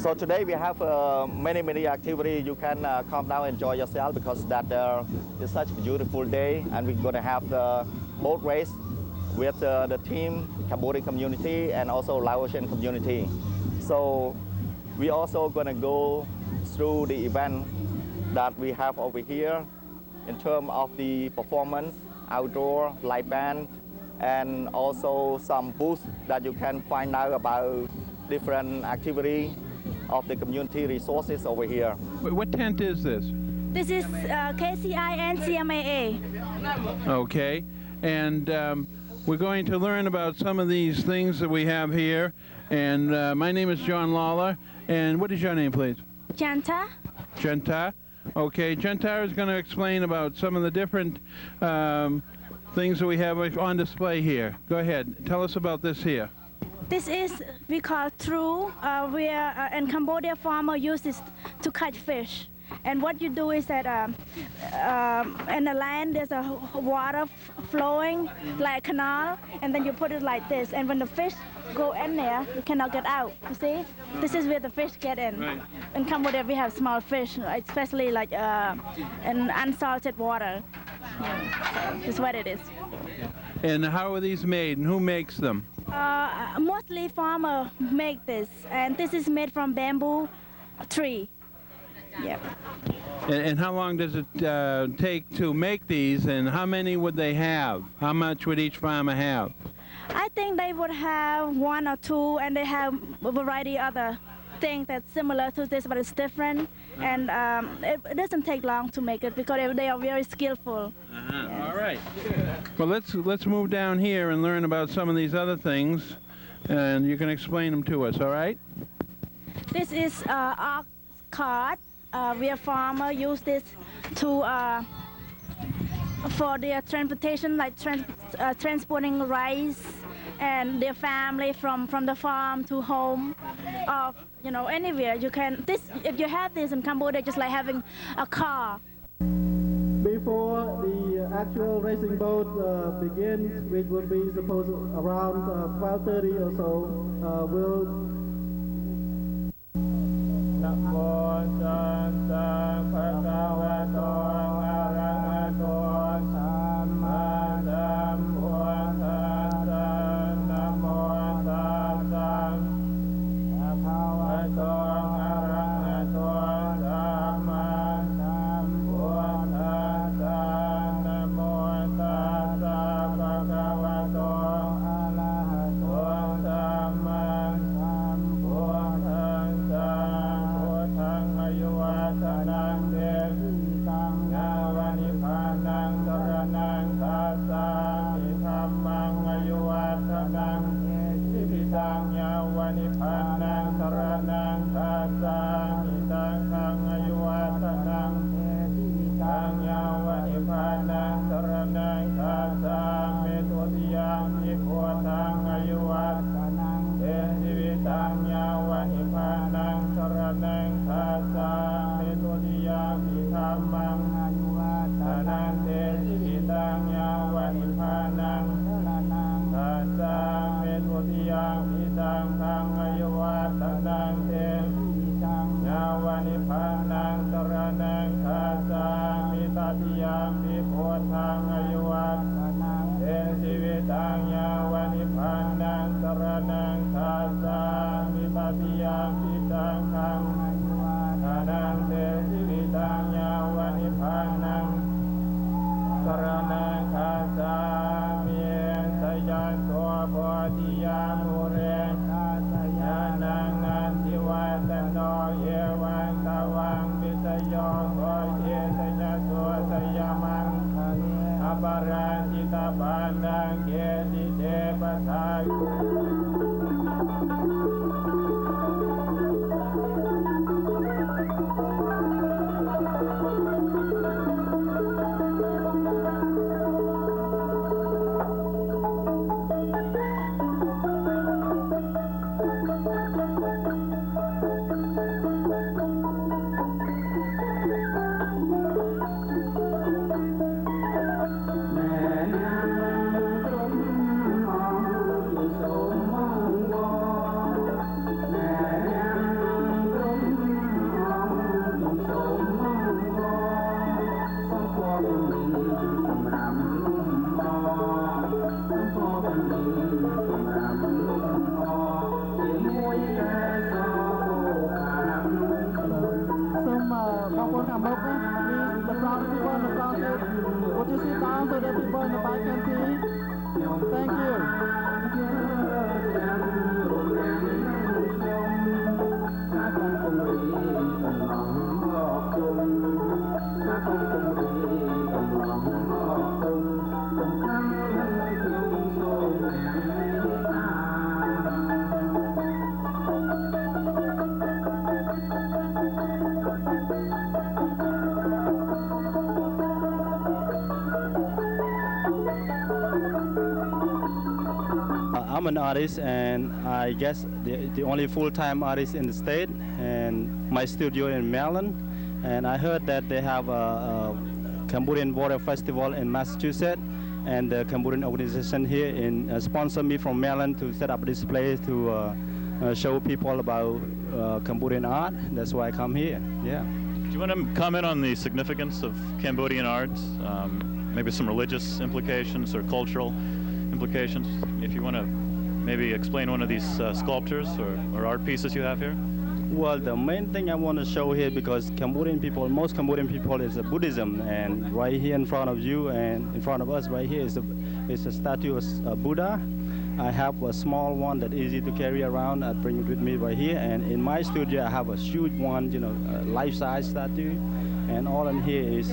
So today we have many activities. You can come down and enjoy yourself because that is such a beautiful day, and we're going to have the boat race with the team, Cambodian community, and also Laotian community. So we also going to go through the event that we have over here in terms of the performance, outdoor, live band, and also some booths that you can find out about different activities of the community resources over here. What tent is this? This is KCI and CMAA. Okay, and we're going to learn about some of these things that we have here. And my name is John Lawler. And what is your name, please? Janta. Janta. Okay, Janta is going to explain about some of the different things that we have on display here. Go ahead. Tell us about this here. This is, we call true, where in Cambodia farmer use this to catch fish. And what you do is that in the land there's a water flowing like a canal, and then you put it like this. And when the fish go in there, you cannot get out. You see? This is where the fish get in. Right. In Cambodia we have small fish, especially like in unsalted water. That's what it is. And how are these made, and who makes them? Mostly farmers make this, and this is made from bamboo tree. Yeah. And how long does it take to make these, and how many would they have? How much would each farmer have? I think they would have one or two, and they have a variety of other things that's similar to this, but it's different. And it doesn't take long to make it because they are very skillful. Yeah. All right. Well, let's move down here and learn about some of these other things, and you can explain them to us. All right? This is ox cart. Where farmers use this to for their transportation, like transporting rice and their family from the farm to home, or anywhere. You can if you have this in Cambodia, just like having a car. Before the actual racing boat begins, which will be supposed around 12:30 or so, we'll an artist, and I guess the only full-time artist in the state, and my studio in Maryland. And I heard that they have a Cambodian Water Festival in Massachusetts, and the Cambodian organization here sponsored me from Maryland to set up this place to show people about Cambodian art. That's why I come here. Yeah. Do you want to comment on the significance of Cambodian arts? Maybe some religious implications or cultural implications? If you want to maybe explain one of these sculptures or art pieces you have here? Well, the main thing I want to show here, because Cambodian people, most Cambodian people is Buddhism, and right here in front of you and in front of us right here is a statue of Buddha. I have a small one that easy to carry around. I bring it with me right here, and in my studio I have a huge one, a life-size statue, and all in here is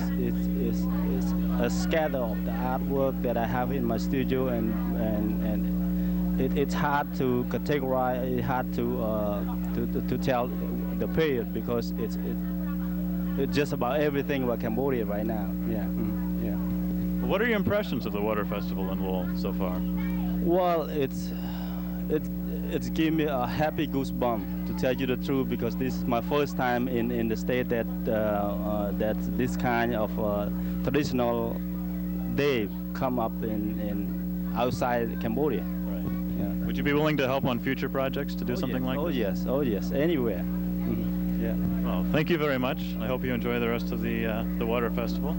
a scatter of the artwork that I have in my studio, and it's hard to categorize, it's hard to tell the period, because it's just about everything about Cambodia right now. Yeah. Yeah. What are your impressions of the Water Festival in Lowell so far? Well, it's given me a happy goosebump, to tell you the truth, because this is my first time in the state that this kind of traditional day come up in outside Cambodia. Right. Yeah. Would you be willing to help on future projects to do something like this? Oh yes, anywhere. Yeah. Well, thank you very much. I hope you enjoy the rest of the Water Festival.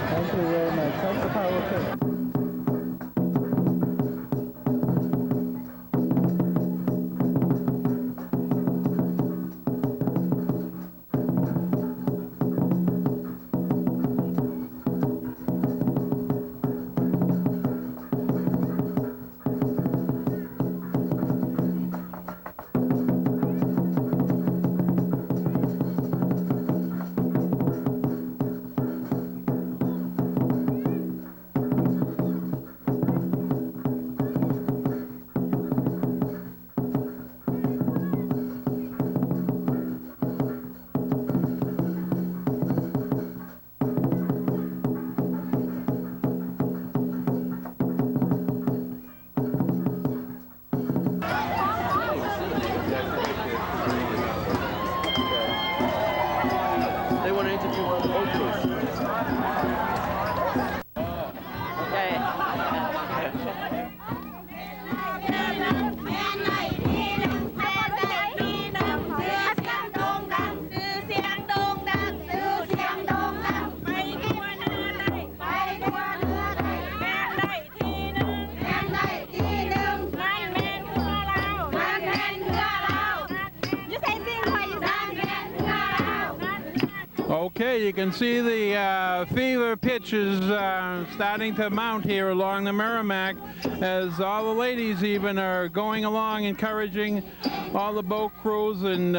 Thank you very much. That's the power of Okay, you can see the fever pitch is starting to mount here along the Merrimack, as all the ladies even are going along, encouraging all the boat crews and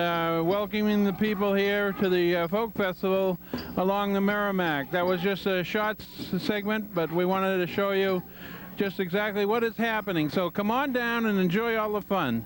welcoming the people here to the folk festival along the Merrimack. That was just a short segment, but we wanted to show you just exactly what is happening. So come on down and enjoy all the fun.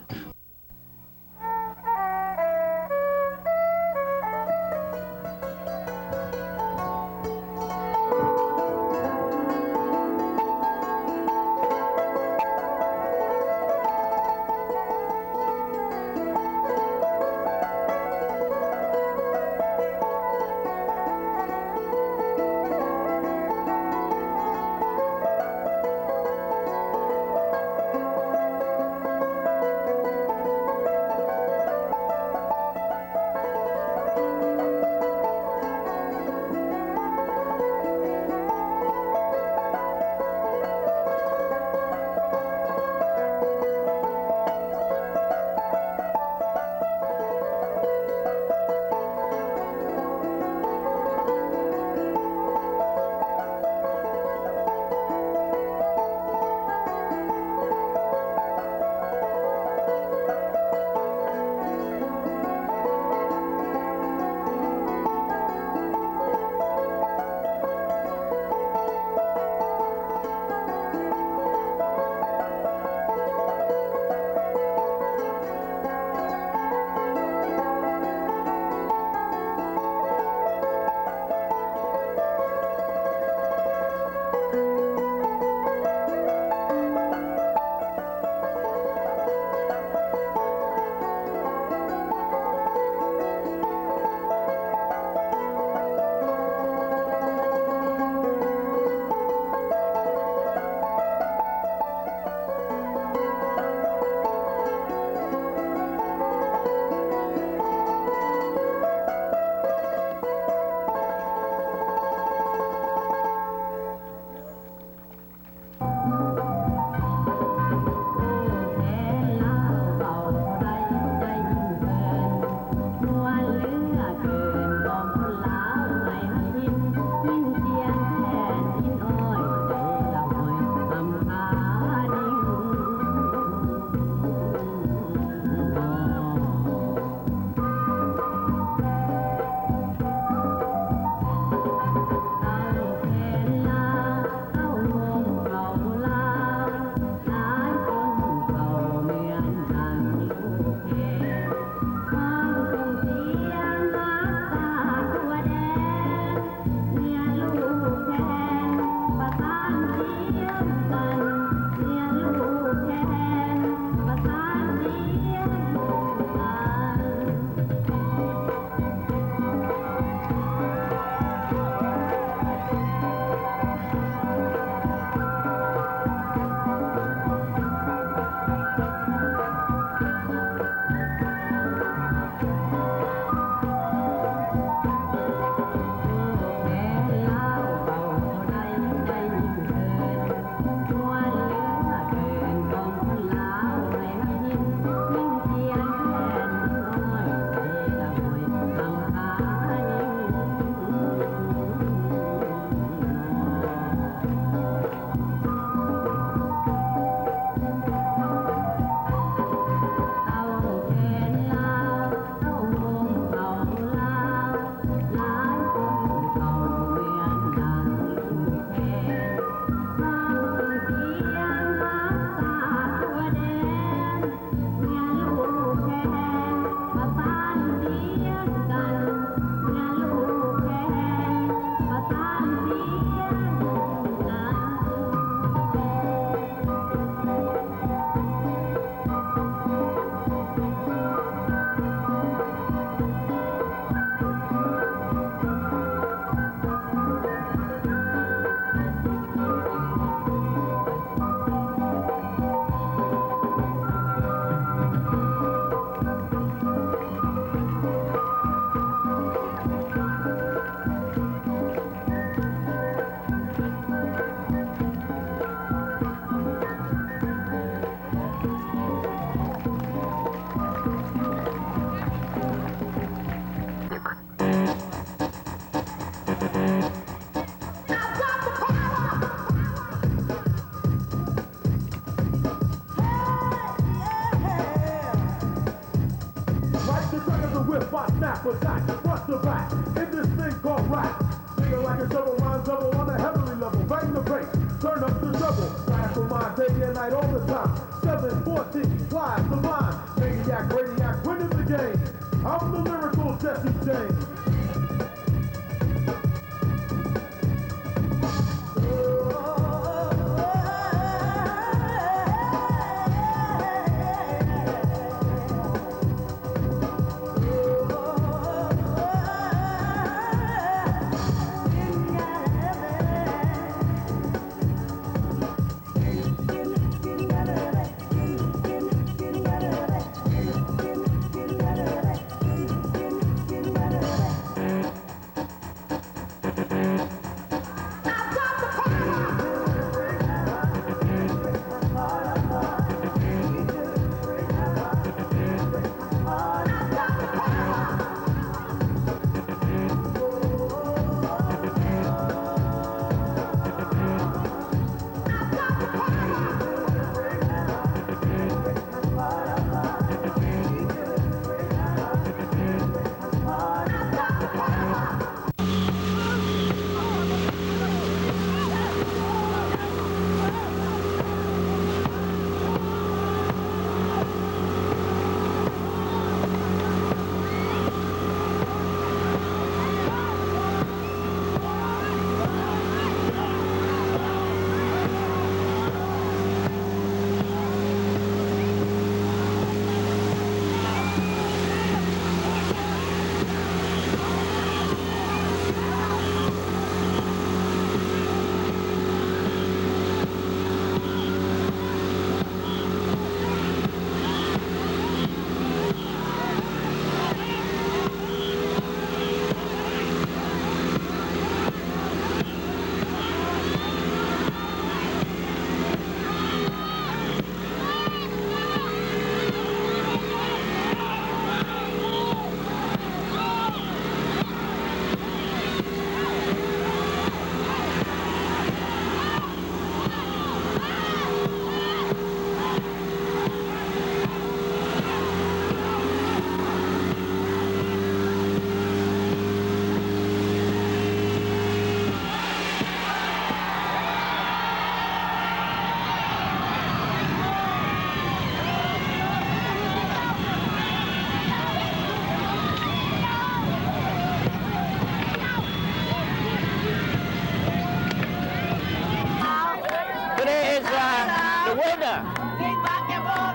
whip, I snap, attack, front to back. In this thing called rap. Nigga like a double rhyme double on a heavenly level. Bang the bass, turn up the double. Flash for mine, day and night all the time. 714, slide the line. Maniac, radiac, winning the game. I'm the lyrical Jesse James.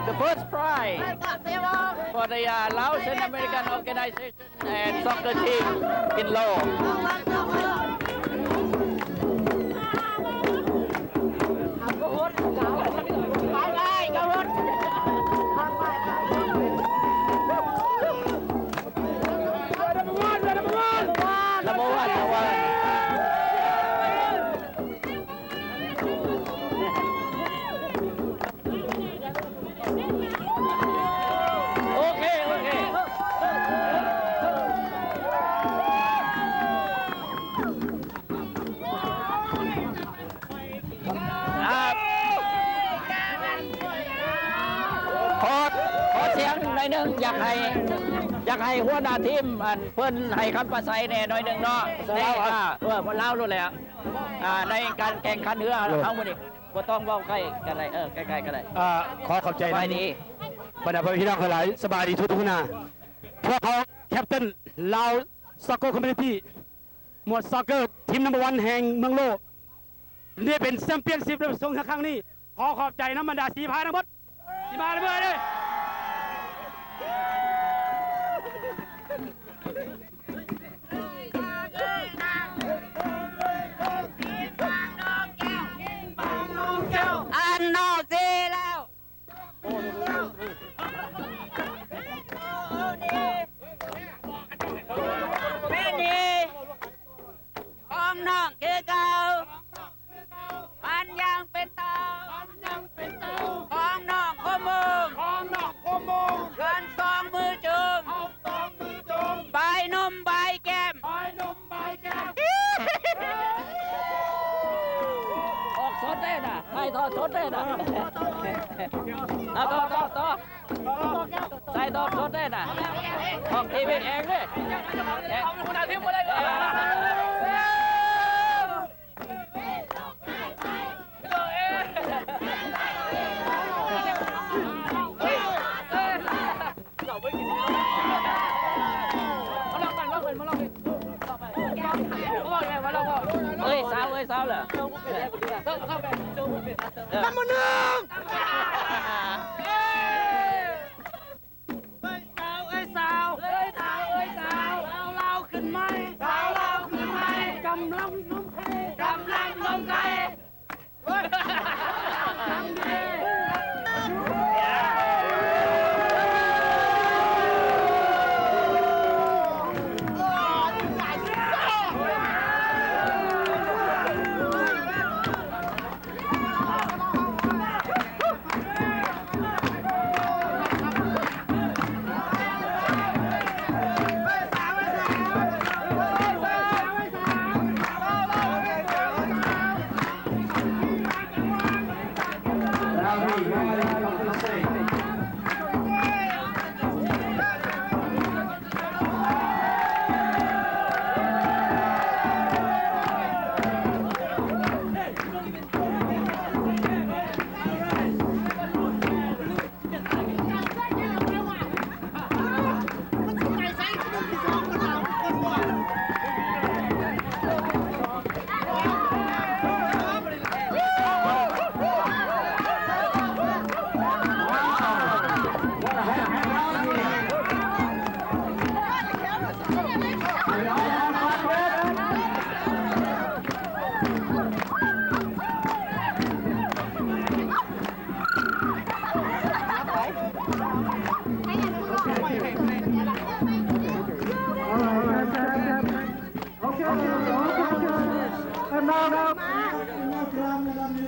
The first prize for the Laotian American organization and soccer team in Laos.ขอเสียงหน่อยหนึ่งอยากให้หัวหน้าทีมเพิ่นให้คำประสัยแน่หน่อยหนึ่งเนาะในมันเล่ารู้แล้วในการแข่งขันเรือเขาหมดนี่บ่ต้องเว้าใกล้กันเลยใกล้ๆกันเลยขอขอบใจ สบายดี บรรดาพี่น้องทั้งหลายสบายดีทุกท่านพวกเขาแคปเต็นลาวซ็อกเกอร์คอมมูนิตี้หมวดซ็อกเกอร์ทีมนัมเบอร์วันแห่งเมืองโลกนี่เป็นแชมเปี้ยนชิพในสงครั้งนี้ขอขอบใจน้ำบรรดาสีพาทั้งหมดสีพาทั้งหมดเลยอันนอกซีแล้วแม่นี่ของน้องคือเก่ามันยังเป็นเตาของน้องขโมงเงินสองมือจุ่มใบนมใบแก้มออกสดได้นะให้ทอดสดได้นะต่อใส่ทอดสดได้นะ ออกทีวีเองเลยคนอาทิตย์มาได้เอ้ยสาวเหรอน้ำมันหนึ่งสาวเราขึ้นไหมกำลังน้ำไข่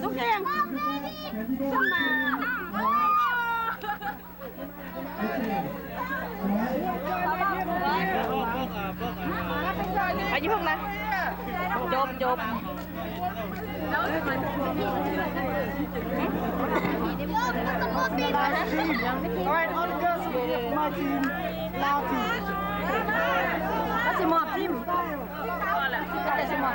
ลูกเก่งต้องมาอายุพวกนั้นจบAlright, all the girls with my team, loud team. That's your mom team. That's your mom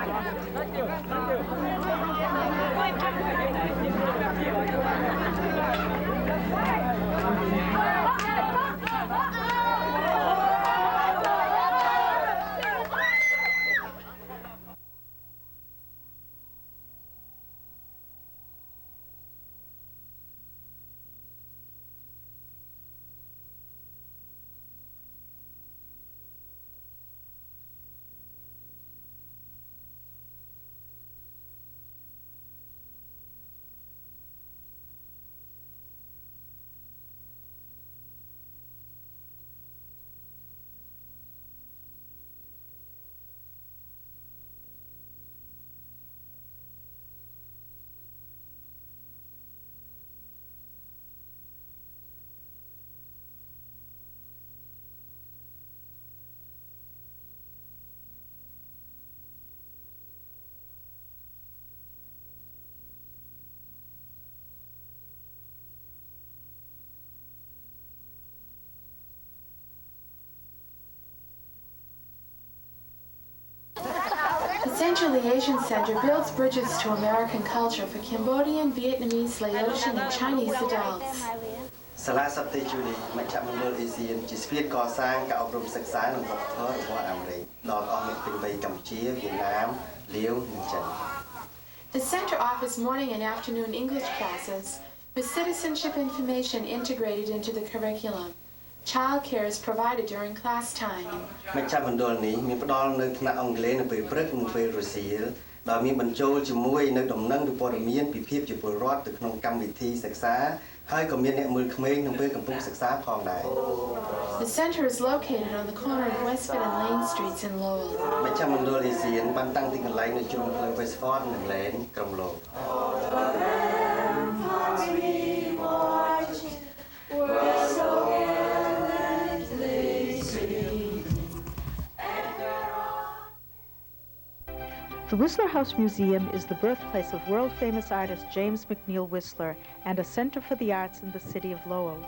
The Central Asian Center builds bridges to American culture for Cambodian, Vietnamese, Laotian, and Chinese adults. សាលាសន្តិជូនីមជ្ឈមណ្ឌលអេស៊ីនជាស្ពានកសាងការអប់រំសិក្សានិងវប្បធម៌របស់អាមេរិកដល់អស់អ្នកពេញវ័យកម្ពុជាវៀតណាមលាវនិងចិន The center offers morning and afternoon English classes with citizenship information integrated into the curriculum. Childcare is provided during class time. មជ្ឈមណ្ឌលនេះមានផ្ដល់នៅថ្នាក់អង់គ្លេសនៅពេលព្រឹកនិងពេលរសៀលដោយមានបញ្ចូលជាមួយនៅដំណឹងពីព័ត៌មានពីភាពជាពលរដ្ឋទៅក្នុងកម្មវិធីសិក្សាហើយក៏មានអ្នកមើលក្មេងនៅពេលកំពុងសិក្សាផងដែរ The center is located on the corner of Westford and Lane Streets in Lowell. មជ្ឈមណ្ឌលអេស៊ីនបានតាំងទីកន្លែងនៅជ្រុងផ្លូវ Westford និង Lane ក្រុង Lowell. The Whistler House Museum is the birthplace of world-famous artist James McNeill Whistler and a center for the arts in the city of Lowell.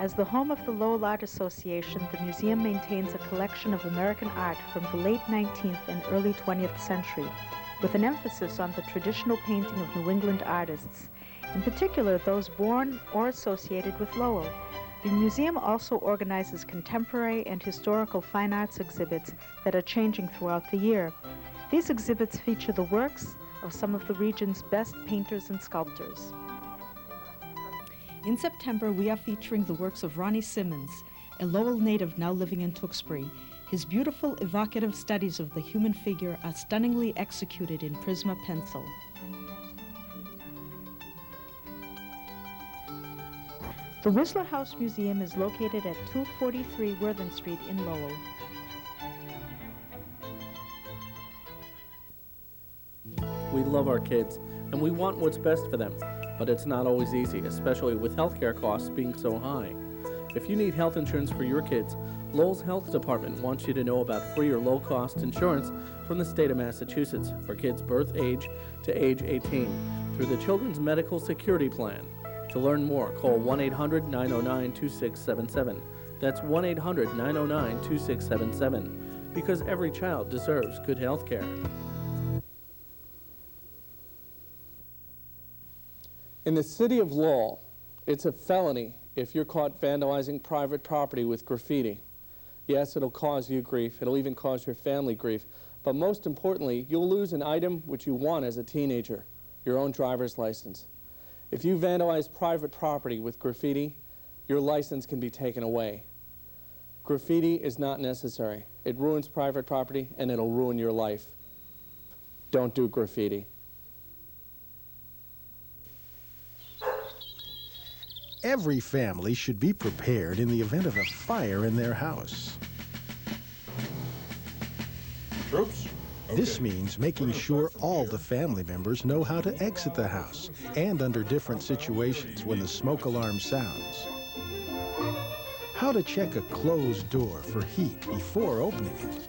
As the home of the Lowell Art Association, the museum maintains a collection of American art from the late 19th and early 20th century, with an emphasis on the traditional painting of New England artists, in particular those born or associated with Lowell. The museum also organizes contemporary and historical fine arts exhibits that are changing throughout the year. These exhibits feature the works of some of the region's best painters and sculptors. In September, we are featuring the works of Ronnie Simmons, a Lowell native now living in Tewksbury. His beautiful, evocative studies of the human figure are stunningly executed in Prisma pencil. The Whistler House Museum is located at 243 Worthen Street in Lowell. We love our kids, and we want what's best for them, but it's not always easy, especially with healthcare costs being so high. If you need health insurance for your kids, Lowell's Health Department wants you to know about free or low-cost insurance from the state of Massachusetts for kids birth age to age 18 through the Children's Medical Security Plan. To learn more, call 1-800-909-2677. That's 1-800-909-2677, because every child deserves good health care. In the city of Lowell, it's a felony if you're caught vandalizing private property with graffiti. Yes, it'll cause you grief. It'll even cause your family grief. But most importantly, you'll lose an item which you want as a teenager, your own driver's license. If you vandalize private property with graffiti, your license can be taken away. Graffiti is not necessary. It ruins private property and it'll ruin your life. Don't do graffiti. Every family should be prepared in the event of a fire in their house. Troops? This means making sure all the family members know how to exit the house and under different situations when the smoke alarm sounds. How to check a closed door for heat before opening it.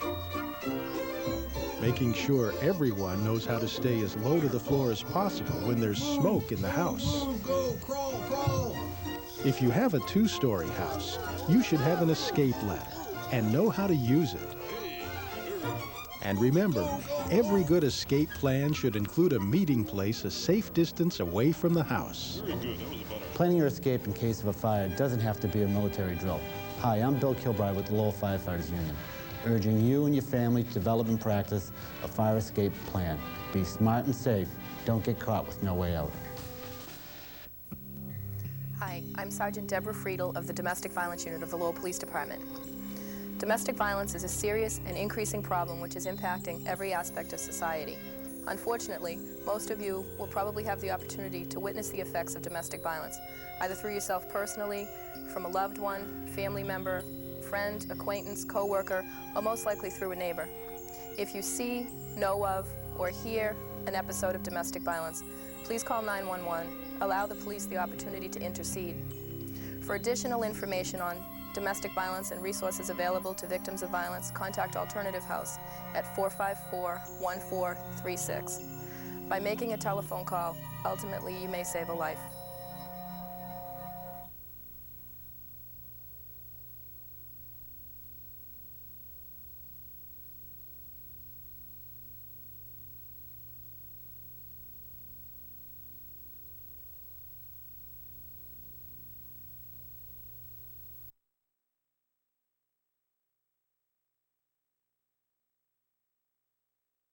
Making sure everyone knows how to stay as low to the floor as possible when there's smoke in the house. Go, crawl, crawl. If you have a two-story house, you should have an escape ladder and know how to use it. And remember, every good escape plan should include a meeting place a safe distance away from the house. Planning your escape in case of a fire doesn't have to be a military drill. Hi, I'm Bill Kilbride with the Lowell Firefighters Union, urging you and your family to develop and practice a fire escape plan. Be smart and safe. Don't get caught with no way out. Hi, I'm Sergeant Deborah Friedel of the Domestic Violence Unit of the Lowell Police Department. Domestic violence is a serious and increasing problem which is impacting every aspect of society. Unfortunately, most of you will probably have the opportunity to witness the effects of domestic violence, either through yourself personally, from a loved one, family member, friend, acquaintance, co-worker, or most likely through a neighbor. If you see, know of, or hear an episode of domestic violence, please call 911. Allow the police the opportunity to intercede. For additional information on domestic violence and resources available to victims of violence, contact Alternative House at 454-1436. By making a telephone call, ultimately you may save a life.